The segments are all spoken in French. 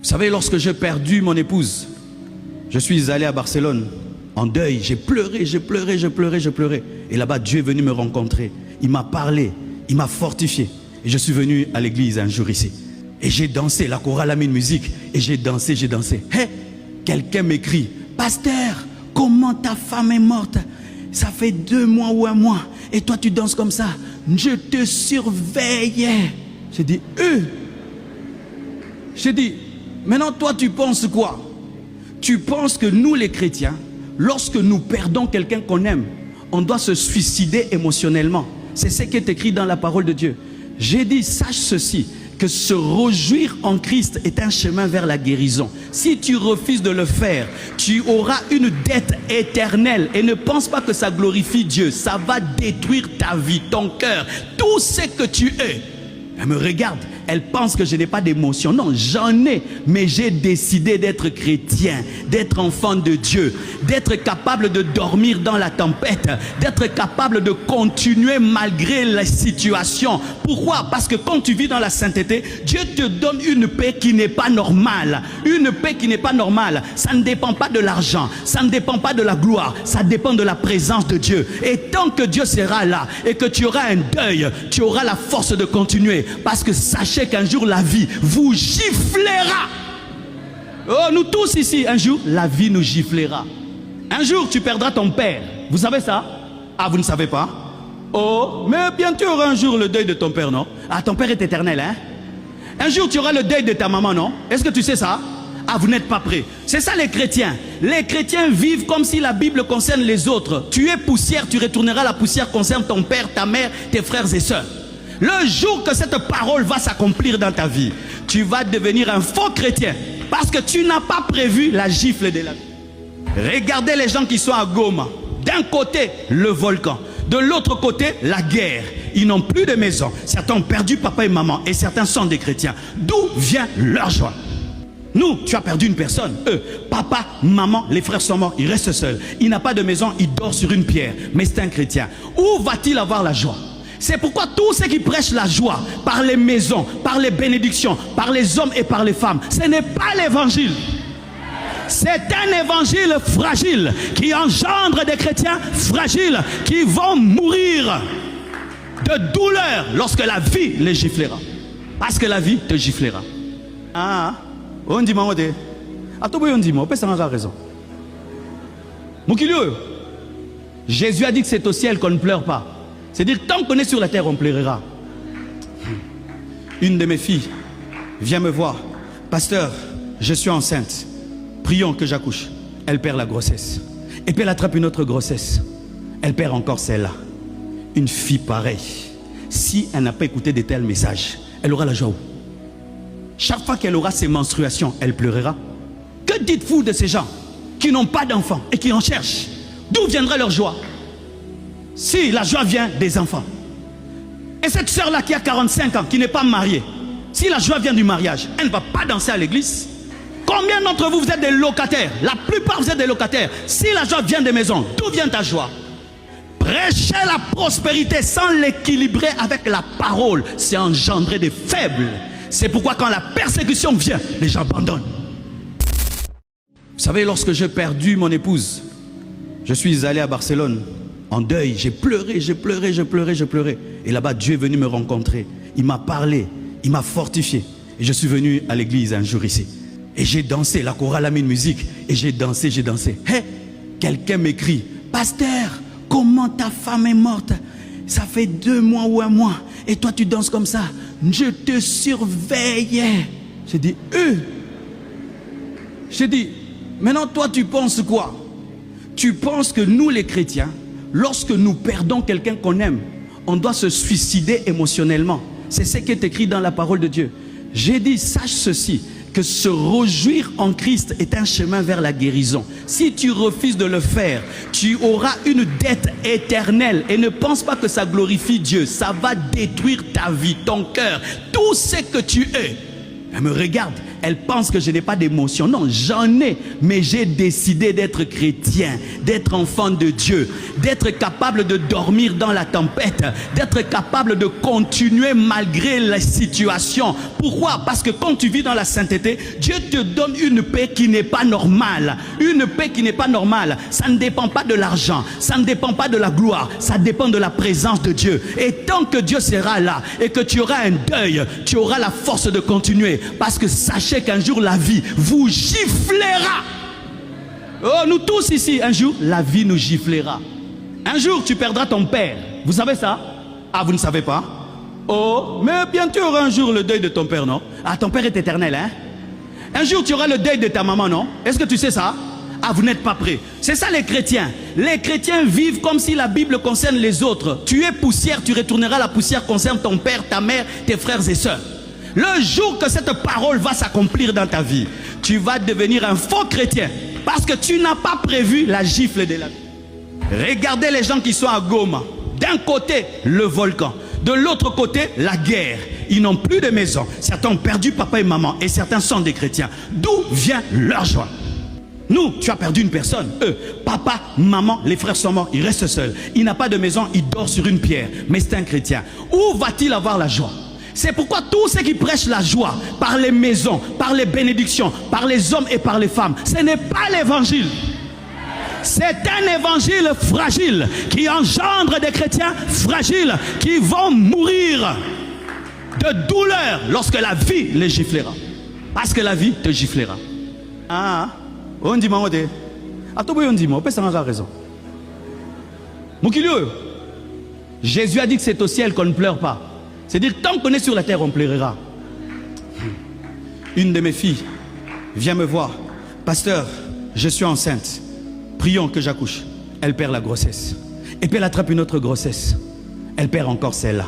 Vous savez, lorsque j'ai perdu mon épouse, je suis allé à Barcelone en deuil. J'ai pleuré, j'ai pleuré, j'ai pleuré, j'ai pleuré. Et là-bas, Dieu est venu me rencontrer. Il m'a parlé, il m'a fortifié. Et je suis venu à l'église un jour ici. Et j'ai dansé, la chorale a mis une musique. Et j'ai dansé, j'ai dansé. Hey, quelqu'un m'écrit, pasteur, comment ta femme est morte? Ça fait 2 mois ou 1 mois. Et toi, tu danses comme ça. Je te surveillais. J'ai dit, J'ai dit, maintenant, toi, tu penses quoi? Tu penses que nous, les chrétiens, lorsque nous perdons quelqu'un qu'on aime, on doit se suicider émotionnellement. C'est ce qui est écrit dans la parole de Dieu. J'ai dit, sache ceci, que se réjouir en Christ est un chemin vers la guérison. Si tu refuses de le faire, tu auras une dette éternelle. Et ne pense pas que ça glorifie Dieu. Ça va détruire ta vie, ton cœur, tout ce que tu es. Elle me regarde, elle pense que je n'ai pas d'émotion. Non, j'en ai, mais j'ai décidé d'être chrétien, d'être enfant de Dieu, d'être capable de dormir dans la tempête, d'être capable de continuer malgré la situation. Pourquoi? Parce que quand tu vis dans la sainteté, Dieu te donne une paix qui n'est pas normale. Une paix qui n'est pas normale. Ça ne dépend pas de l'argent, ça ne dépend pas de la gloire, ça dépend de la présence de Dieu. Et tant que Dieu sera là et que tu auras un deuil, tu auras la force de continuer. Parce que sachez qu'un jour la vie vous giflera. Oh, nous tous ici, un jour la vie nous giflera. Un jour tu perdras ton père. Vous savez ça? Ah, vous ne savez pas? Oh, mais bien tu auras un jour le deuil de ton père, non? Ah, ton père est éternel, hein? Un jour tu auras le deuil de ta maman, non? Est-ce que tu sais ça? Ah, vous n'êtes pas prêts. C'est ça les chrétiens. Les chrétiens vivent comme si la Bible concerne les autres. Tu es poussière, tu retourneras la poussière concerne ton père, ta mère, tes frères et sœurs. Le jour que cette parole va s'accomplir dans ta vie, tu vas devenir un faux chrétien. Parce que tu n'as pas prévu la gifle de la vie. Regardez les gens qui sont à Goma. D'un côté, le volcan. De l'autre côté, la guerre. Ils n'ont plus de maison. Certains ont perdu papa et maman. Et certains sont des chrétiens. D'où vient leur joie? Nous, tu as perdu une personne. Eux, papa, maman, les frères sont morts. Il reste seul. Il n'a pas de maison. Il dort sur une pierre. Mais c'est un chrétien. Où va-t-il avoir la joie? C'est pourquoi tous ceux qui prêchent la joie par les maisons, par les bénédictions, par les hommes et par les femmes, ce n'est pas l'évangile. C'est un évangile fragile qui engendre des chrétiens fragiles qui vont mourir de douleur lorsque la vie les giflera. Parce que la vie te giflera. Ah, on dit moi, on dit moi, on a raison. Jésus a dit que c'est au ciel qu'on ne pleure pas. C'est-à-dire, tant qu'on est sur la terre, on pleurera. Une de mes filles vient me voir. Pasteur, je suis enceinte. Prions que j'accouche. Elle perd la grossesse. Et puis elle attrape une autre grossesse. Elle perd encore celle-là. Une fille pareille, si elle n'a pas écouté de tels messages, elle aura la joie où? Chaque fois qu'elle aura ses menstruations, elle pleurera. Que dites-vous de ces gens qui n'ont pas d'enfants et qui en cherchent? D'où viendra leur joie? Si la joie vient des enfants. Et cette soeur-là qui a 45 ans, qui n'est pas mariée, si la joie vient du mariage, elle ne va pas danser à l'église. Combien d'entre vous, vous êtes des locataires? La plupart, vous êtes des locataires. Si la joie vient des maisons, d'où vient ta joie? Prêcher la prospérité sans l'équilibrer avec la parole, c'est engendrer des faibles. C'est pourquoi quand la persécution vient, les gens abandonnent. Vous savez, lorsque j'ai perdu mon épouse, je suis allé à Barcelone en deuil, j'ai pleuré, j'ai pleuré, j'ai pleuré, j'ai pleuré. Et là-bas, Dieu est venu me rencontrer. Il m'a parlé, il m'a fortifié. Et je suis venu à l'église un jour ici. Et j'ai dansé, la chorale a mis une musique. Et j'ai dansé, j'ai dansé. Hey, quelqu'un m'écrit, pasteur, comment ta femme est morte? Ça fait 2 mois ou 1 mois. Et toi, tu danses comme ça. Je te surveillais. J'ai dit, J'ai dit, maintenant, toi, tu penses quoi? Tu penses que nous, les chrétiens, lorsque nous perdons quelqu'un qu'on aime, on doit se suicider émotionnellement. C'est ce qui est écrit dans la parole de Dieu. J'ai dit, sache ceci, que se réjouir en Christ est un chemin vers la guérison. Si tu refuses de le faire, tu auras une dette éternelle. Et ne pense pas que ça glorifie Dieu. Ça va détruire ta vie, ton cœur, tout ce que tu es. Elle me regarde, elle pense que je n'ai pas d'émotion. Non, j'en ai, mais j'ai décidé d'être chrétien, d'être enfant de Dieu, d'être capable de dormir dans la tempête, d'être capable de continuer malgré la situation. Pourquoi? Parce que quand tu vis dans la sainteté, Dieu te donne une paix qui n'est pas normale. Une paix qui n'est pas normale. Ça ne dépend pas de l'argent, ça ne dépend pas de la gloire, ça dépend de la présence de Dieu. Et tant que Dieu sera là et que tu auras un deuil, tu auras la force de continuer. Parce que sachez qu'un jour la vie vous giflera. Oh, nous tous ici, un jour, la vie nous giflera. Un jour, tu perdras ton père. Vous savez ça? Ah, vous ne savez pas? Oh, mais bien tu auras un jour le deuil de ton père, non? Ah, ton père est éternel, hein? Un jour, tu auras le deuil de ta maman, non? Est-ce que tu sais ça? Ah, vous n'êtes pas prêts. C'est ça les chrétiens. Les chrétiens vivent comme si la Bible concerne les autres. Tu es poussière, tu retourneras. La poussière concerne ton père, ta mère, tes frères et sœurs. Le jour que cette parole va s'accomplir dans ta vie, tu vas devenir un faux chrétien. Parce que tu n'as pas prévu la gifle de la vie. Regardez les gens qui sont à Goma. D'un côté, le volcan. De l'autre côté, la guerre. Ils n'ont plus de maison. Certains ont perdu papa et maman. Et certains sont des chrétiens. D'où vient leur joie? Nous, tu as perdu une personne. Eux, papa, maman, les frères sont morts. Il reste seul. Il n'a pas de maison. Il dort sur une pierre. Mais c'est un chrétien. Où va-t-il avoir la joie? C'est pourquoi tous ceux qui prêchent la joie par les maisons, par les bénédictions, par les hommes et par les femmes, ce n'est pas l'évangile. C'est un évangile fragile qui engendre des chrétiens fragiles qui vont mourir de douleur lorsque la vie les giflera. Parce que la vie te giflera. Ah, on dit moi, on dit moi, on a raison. Jésus a dit que c'est au ciel qu'on ne pleure pas. C'est-à-dire, tant qu'on est sur la terre, on pleurera. Une de mes filles vient me voir. Pasteur, je suis enceinte. Prions que j'accouche. Elle perd la grossesse. Et puis elle attrape une autre grossesse. Elle perd encore celle-là.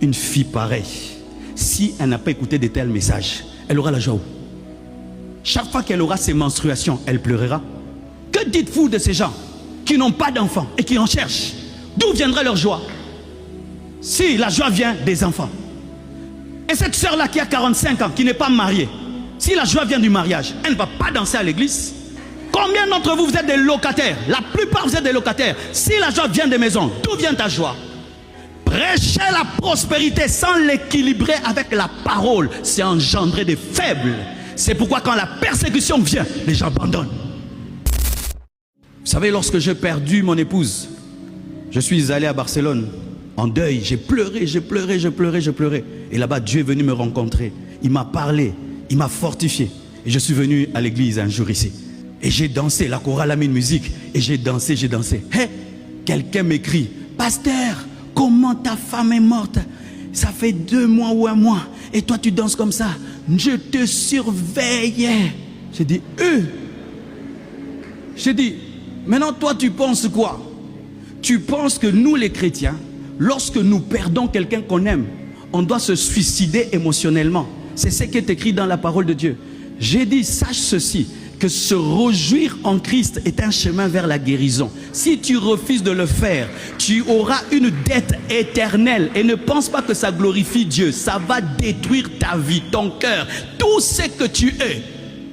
Une fille pareille, si elle n'a pas écouté de tels messages, elle aura la joie. Chaque fois qu'elle aura ses menstruations, elle pleurera. Que dites-vous de ces gens qui n'ont pas d'enfants et qui en cherchent? D'où viendra leur joie? Si la joie vient des enfants. Et cette soeur-là qui a 45 ans, qui n'est pas mariée, si la joie vient du mariage, elle ne va pas danser à l'église. Combien d'entre vous, vous êtes des locataires? La plupart, vous êtes des locataires. Si la joie vient des maisons, d'où vient ta joie? Prêcher la prospérité sans l'équilibrer avec la parole, c'est engendrer des faibles. C'est pourquoi quand la persécution vient, les gens abandonnent. Vous savez, lorsque j'ai perdu mon épouse, je suis allé à Barcelone en deuil. J'ai pleuré, j'ai pleuré, j'ai pleuré, j'ai pleuré. Et là-bas, Dieu est venu me rencontrer. Il m'a parlé, il m'a fortifié. Et je suis venu à l'église un jour ici. Et j'ai dansé, la chorale a mis une musique. Et j'ai dansé, j'ai dansé. Hey, quelqu'un m'écrit, pasteur, comment ta femme est morte? Ça fait 2 mois ou 1 mois. Et toi, tu danses comme ça. Je te surveillais. J'ai dit, J'ai dit, maintenant, toi, tu penses quoi? Tu penses que nous, les chrétiens, lorsque nous perdons quelqu'un qu'on aime, on doit se suicider émotionnellement. C'est ce qui est écrit dans la parole de Dieu. J'ai dit, sache ceci, que se réjouir en Christ est un chemin vers la guérison. Si tu refuses de le faire, tu auras une dette éternelle. Et ne pense pas que ça glorifie Dieu. Ça va détruire ta vie, ton cœur, tout ce que tu es.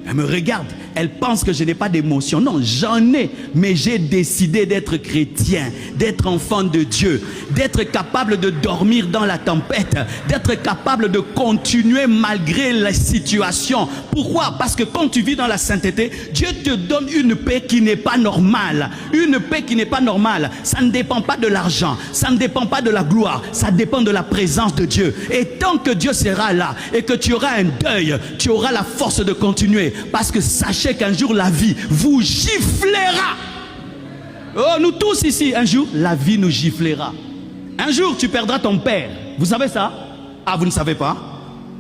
Elle me regarde, elle pense que je n'ai pas d'émotion. Non, j'en ai, mais j'ai décidé d'être chrétien, d'être enfant de Dieu, d'être capable de dormir dans la tempête, d'être capable de continuer malgré la situation. Pourquoi? Parce que quand tu vis dans la sainteté, Dieu te donne une paix qui n'est pas normale. Une paix qui n'est pas normale. Ça ne dépend pas de l'argent, ça ne dépend pas de la gloire, ça dépend de la présence de Dieu. Et tant que Dieu sera là et que tu auras un deuil, tu auras la force de continuer. Parce que sachez qu'un jour la vie vous giflera. Oh, nous tous ici, un jour la vie nous giflera. Un jour tu perdras ton père. Vous savez ça? Ah, vous ne savez pas?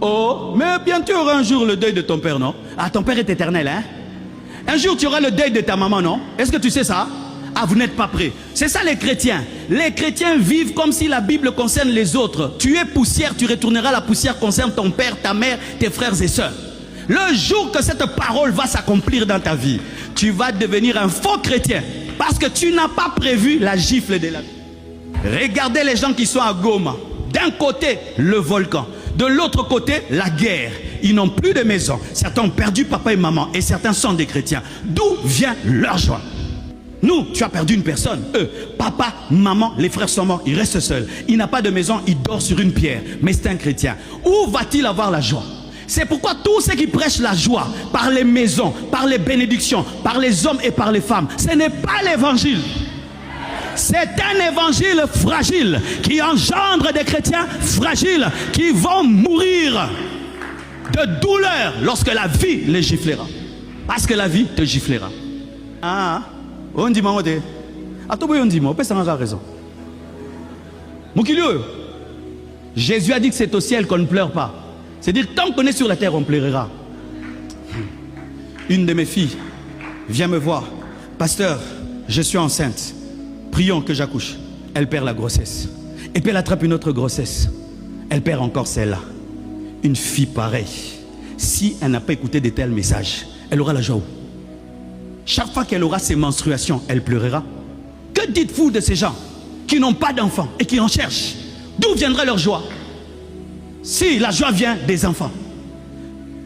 Oh, mais bien tu auras un jour le deuil de ton père, non? Ah, ton père est éternel, hein? Un jour tu auras le deuil de ta maman, non? Est-ce que tu sais ça? Ah, vous n'êtes pas prêts. C'est ça les chrétiens. Les chrétiens vivent comme si la Bible concerne les autres. Tu es poussière, tu retourneras. La poussière concerne ton père, ta mère, tes frères et sœurs. Le jour que cette parole va s'accomplir dans ta vie, tu vas devenir un faux chrétien. Parce que tu n'as pas prévu la gifle de la vie. Regardez les gens qui sont à Goma. D'un côté, le volcan. De l'autre côté, la guerre. ils n'ont plus de maison. Certains ont perdu papa et maman et certains sont des chrétiens. D'où vient leur joie? Nous, tu as perdu une personne. Eux, papa, maman, les frères sont morts, il reste seul. Il n'a pas de maison, il dort sur une pierre. Mais c'est un chrétien. Où va-t-il avoir la joie? C'est pourquoi tous ceux qui prêchent la joie par les maisons, par les bénédictions, par les hommes et par les femmes, ce n'est pas l'évangile. C'est un évangile fragile qui engendre des chrétiens fragiles qui vont mourir de douleur lorsque la vie les giflera. Parce que la vie te giflera. Ah, on dit moi, on dit moi, on a raison. Jésus a dit que c'est au ciel qu'on ne pleure pas. C'est-à-dire, tant qu'on est sur la terre, on pleurera. Une de mes filles vient me voir. Pasteur, je suis enceinte. Prions que j'accouche. Elle perd la grossesse. Et puis elle attrape une autre grossesse. Elle perd encore celle-là. Une fille pareille, si elle n'a pas écouté de tels messages, elle aura la joie où? Chaque fois qu'elle aura ses menstruations, elle pleurera. Que dites-vous de ces gens qui n'ont pas d'enfants et qui en cherchent? D'où viendrait leur joie? Si la joie vient des enfants.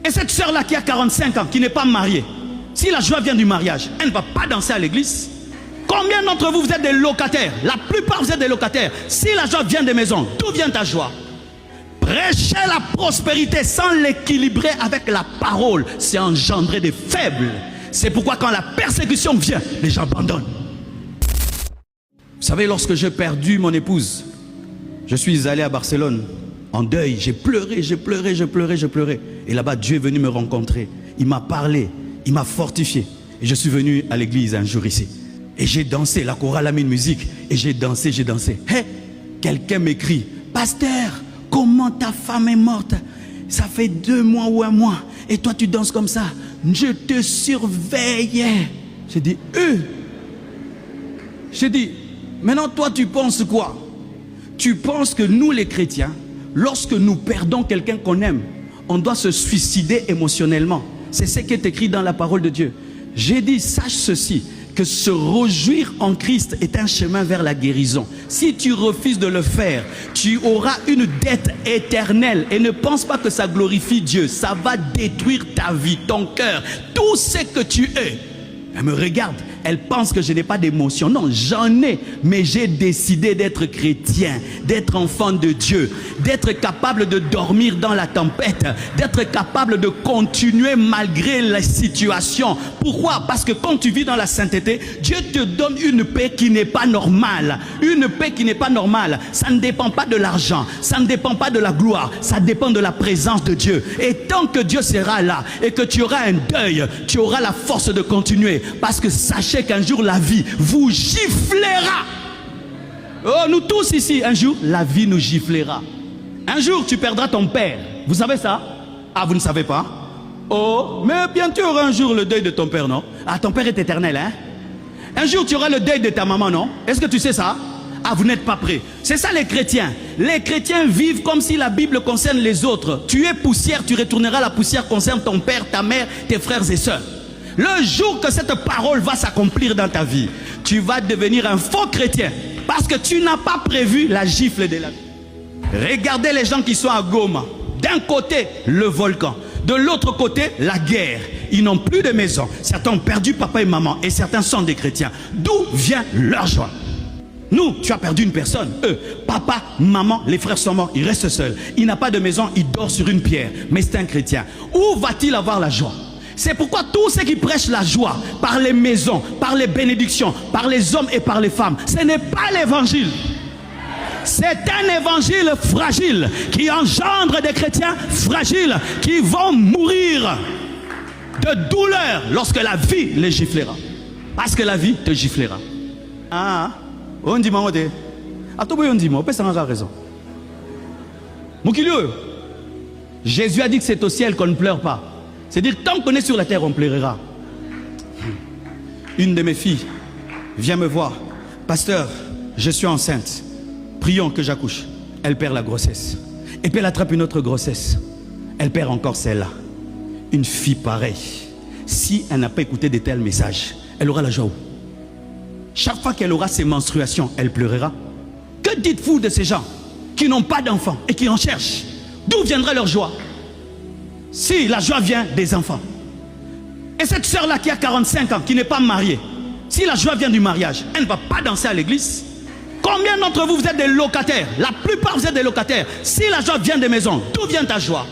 Et cette soeur-là qui a 45 ans, qui n'est pas mariée, si la joie vient du mariage, elle ne va pas danser à l'église. Combien d'entre vous, vous êtes des locataires? La plupart, vous êtes des locataires. Si la joie vient des maisons, d'où vient ta joie? Prêcher la prospérité sans l'équilibrer avec la parole, c'est engendrer des faibles. C'est pourquoi quand la persécution vient, les gens abandonnent. Vous savez, lorsque j'ai perdu mon épouse, je suis allé à Barcelone en deuil. J'ai pleuré, j'ai pleuré, j'ai pleuré, j'ai pleuré. Et là-bas, Dieu est venu me rencontrer. Il m'a parlé, il m'a fortifié. Et je suis venu à l'église un jour ici. Et j'ai dansé, la chorale a mis une musique. Et j'ai dansé, j'ai dansé. Hey, quelqu'un m'écrit, pasteur, comment ta femme est morte? Ça fait 2 mois ou 1 mois. Et toi, tu danses comme ça. Je te surveillais. J'ai dit, J'ai dit, maintenant, toi, tu penses quoi? Tu penses que nous, les chrétiens, lorsque nous perdons quelqu'un qu'on aime, on doit se suicider émotionnellement. C'est ce qui est écrit dans la parole de Dieu. J'ai dit, sache ceci, que se réjouir en Christ est un chemin vers la guérison. Si tu refuses de le faire, tu auras une dette éternelle. Et ne pense pas que ça glorifie Dieu. Ça va détruire ta vie, ton cœur, tout ce que tu es. Elle me regarde, elle pense que je n'ai pas d'émotion. Non, j'en ai, mais j'ai décidé d'être chrétien, d'être enfant de Dieu, d'être capable de dormir dans la tempête, d'être capable de continuer malgré la situation. Pourquoi? Parce que quand tu vis dans la sainteté, Dieu te donne une paix qui n'est pas normale. Une paix qui n'est pas normale. Ça ne dépend pas de l'argent, ça ne dépend pas de la gloire, ça dépend de la présence de Dieu. Et tant que Dieu sera là et que tu auras un deuil, tu auras la force de continuer. Parce que sachez qu'un jour la vie vous giflera. Oh, nous tous ici, un jour la vie nous giflera. Un jour tu perdras ton père. Vous savez ça? Ah, vous ne savez pas? Oh, mais bien tu auras un jour le deuil de ton père, non? Ah, ton père est éternel, hein? Un jour tu auras le deuil de ta maman, non? Est-ce que tu sais ça? Ah, vous n'êtes pas prêts. C'est ça les chrétiens. Les chrétiens vivent comme si la Bible concerne les autres. Tu es poussière, tu retourneras, la poussière concerne ton père, ta mère, tes frères et sœurs. Le jour que cette parole va s'accomplir dans ta vie, tu vas devenir un faux chrétien parce que tu n'as pas prévu la gifle de la vie. Regardez les gens qui sont à Goma. D'un côté, le volcan. De l'autre côté, la guerre. Ils n'ont plus de maison. Certains ont perdu papa et maman et certains sont des chrétiens. D'où vient leur joie? Nous, tu as perdu une personne. Eux, papa, maman, les frères sont morts, il reste seul. Il n'a pas de maison, il dort sur une pierre. Mais c'est un chrétien. Où va-t-il avoir la joie? C'est pourquoi tous ceux qui prêchent la joie par les maisons, par les bénédictions, par les hommes et par les femmes, ce n'est pas l'évangile. C'est un évangile fragile qui engendre des chrétiens fragiles qui vont mourir de douleur lorsque la vie les giflera. Parce que la vie te giflera. Ah, on dit moi, on dit moi, on a raison. Jésus a dit que c'est au ciel qu'on ne pleure pas. C'est-à-dire, tant qu'on est sur la terre, on pleurera. Une de mes filles vient me voir. Pasteur, je suis enceinte. Prions que j'accouche. Elle perd la grossesse. Et puis elle attrape une autre grossesse. Elle perd encore celle-là. Une fille pareille, si elle n'a pas écouté de tels messages, elle aura la joie où? Chaque fois qu'elle aura ses menstruations, elle pleurera. Que dites-vous de ces gens qui n'ont pas d'enfants et qui en cherchent? D'où viendrait leur joie? Si la joie vient des enfants. Et cette soeur-là qui a 45 ans, qui n'est pas mariée, si la joie vient du mariage, elle ne va pas danser à l'église. Combien d'entre vous, vous êtes des locataires? La plupart, vous êtes des locataires. Si la joie vient des maisons, d'où vient ta joie?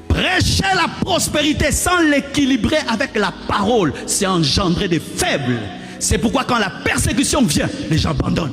Prêcher la prospérité sans l'équilibrer avec la parole, c'est engendrer des faibles. C'est pourquoi quand la persécution vient, les gens abandonnent.